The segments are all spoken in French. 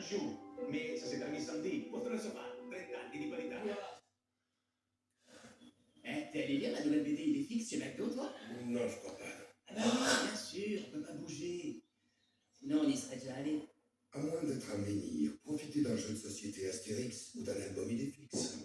giù, mais ça s'est terminé samedi. Potrebbe fare 30 anni di qualità. T'es allé lire la nouvelle BD Idéfix chez McDo, toi? Non, je crois pas. Ah bah oui, bien sûr, on peut pas bouger. Sinon, on y serait déjà allé. À moins d'être un menhir, profitez d'un jeu de société Astérix ou d'un album Idéfix.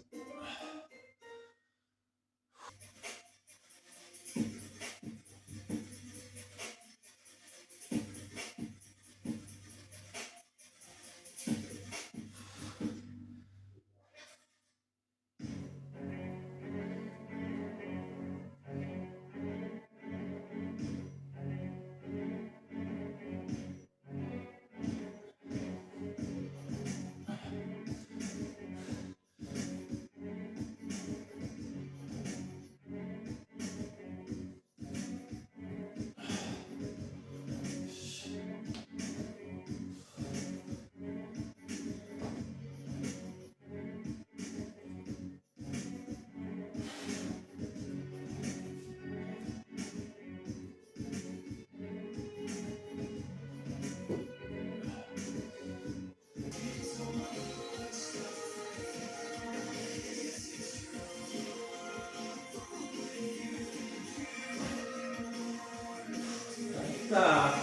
Ah,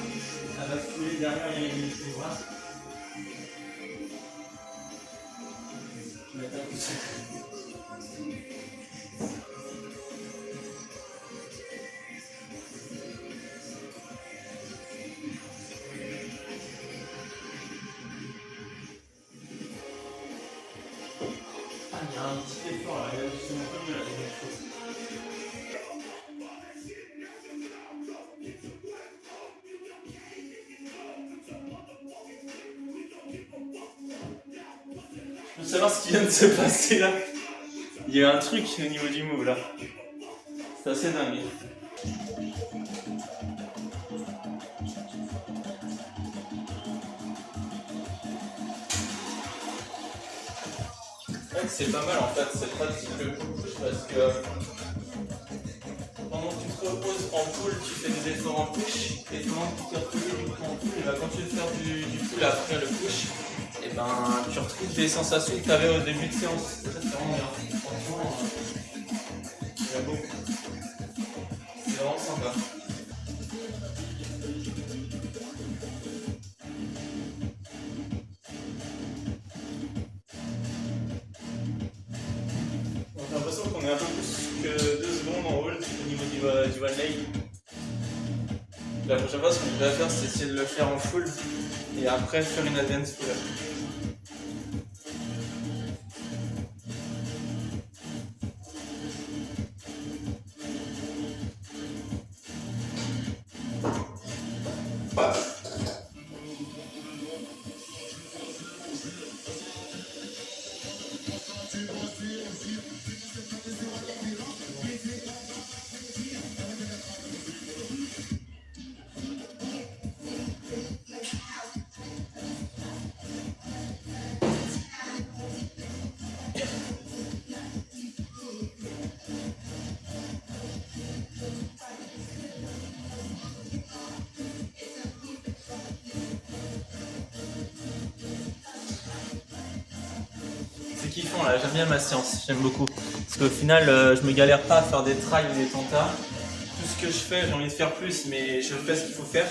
elle va se couler derrière, il y a une tu vois. Je vais mettre un coup de ça. Ah, il y a un petit effort là, il y a justement un peu mieux là, quelque chose. Je veux savoir ce qui vient de se passer là. Il y a un truc au niveau du move là. C'est assez dingue. Ouais, c'est pas mal en fait, c'est pratique le push parce que pendant que tu te reposes en pull, tu fais des efforts en push et pendant que tu t'es reposé du coup en pull, et ben, quand tu veux faire du pull après le push, et ben tu retrouves des sensations que tu avais au début de séance. Ça c'est vraiment bien. Franchement, j'aime beaucoup. C'est vraiment sympa. Bon, j'ai l'impression qu'on est un peu plus que 2 secondes en hold au niveau du one leg. La prochaine fois, ce que je vais faire, c'est essayer de le faire en full et après faire une advance pull-up. C'est kiffant là, j'aime bien ma séance, j'aime beaucoup. Parce qu'au final, je me galère pas à faire des trails ou des tentas. Tout ce que je fais, j'ai envie de faire plus, mais je fais ce qu'il faut faire.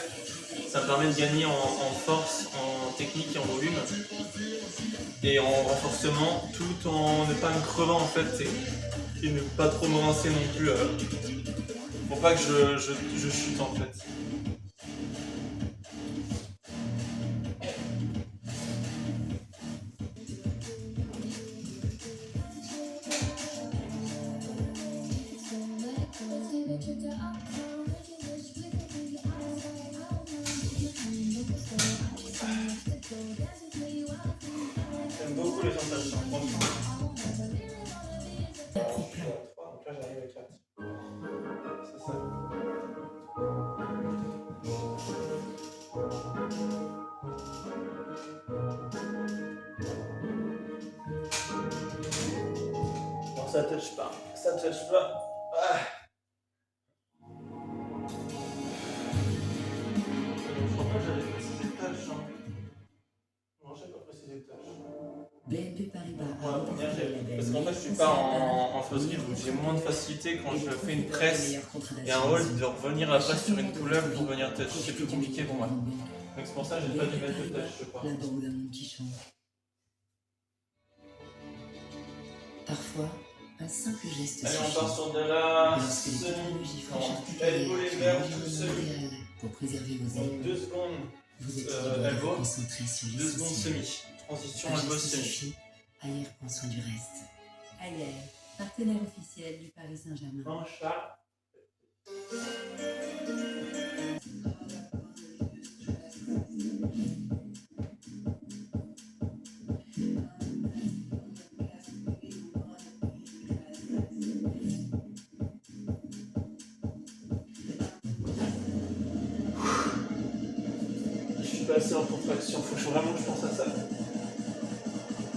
Ça me permet de gagner en force, en technique et en volume. Et en renforcement, tout en ne pas me crevant en fait. Et ne pas trop me rincer non plus. Pour pas que je chute en fait. J'aime beaucoup les sensations, franchement. Donc là j'arrive avec 4. C'est ça. Bon, ça touche pas. Ça touche pas. Ah. Je crois pas que j'avais précisé le touch. Hein. Non, j'ai pas précisé. première, parce qu'en fait je suis pas en fausserie, donc j'ai moins de facilité quand je fais une presse et un hold de revenir après sur une pull-up pour venir touch. C'est plus compliqué pour moi. Donc c'est pour ça que j'ai pas dû mettre de touch, je crois. Là-dedans d'un monde qui change. Parfois, un simple geste Allez, on suffit. part sur de la Lorsque les semi. technologies Non, fraîches elbow les sont verts, largement semi. idéales pour préserver vos Donc ailes, 2 secondes, vous êtes elbow, concentré sur 2 secondes l'essentiel. semi. Transition Un elbow geste semi. suffit, Ayer prend soin du reste. Ayer, partenaire officiel du Paris Saint-Germain. Un chat. Je suis passé en contraction, faut que vraiment que je pense à ça.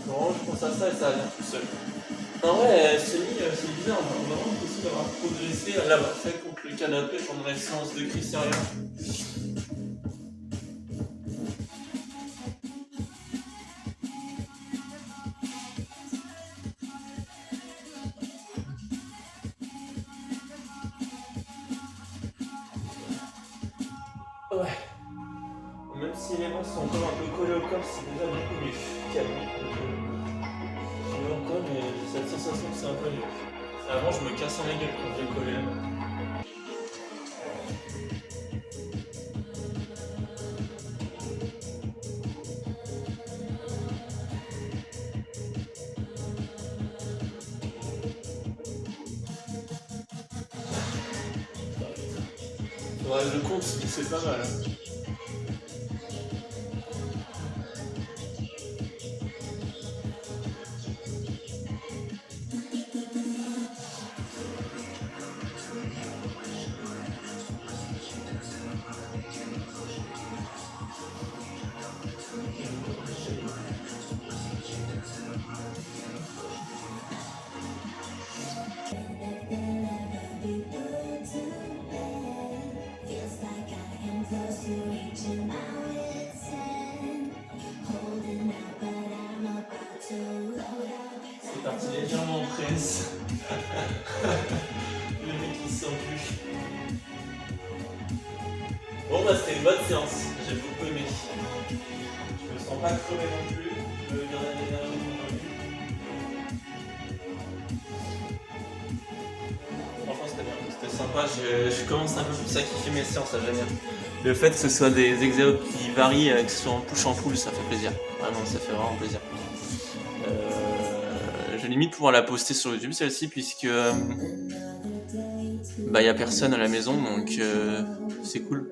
Faut vraiment que je pense à ça et ça va venir tout seul. En vrai, c'est bizarre, on a vraiment l'impression d'avoir progressé à l'avoir fait contre le canapé pendant la séance de Chris Sérieux. Ouais. Même si les mains sont encore un peu collées au corps, c'est déjà beaucoup mieux. Calme. Je l'ai encore, mais j'ai cette sensation que c'est un peu mieux. Avant, je me cassais la gueule quand j'ai collé. Ouais, le compte, c'est pas mal. C'est parti légèrement en presse. Le mec qui se sent plus. Bon bah c'était une bonne séance, j'ai beaucoup aimé. Je me sens pas crevé non plus, je veux garder l'énergie non plus. Franchement c'était bien, c'était sympa, je commence un peu plus à kiffer mes séances, j'aime bien. Le fait que ce soit des exos qui varient, que ce soit en push en pull, ça fait plaisir. Vraiment, ça fait vraiment plaisir. Je limite pouvoir la poster sur YouTube celle-ci puisque bah y a personne à la maison donc c'est cool.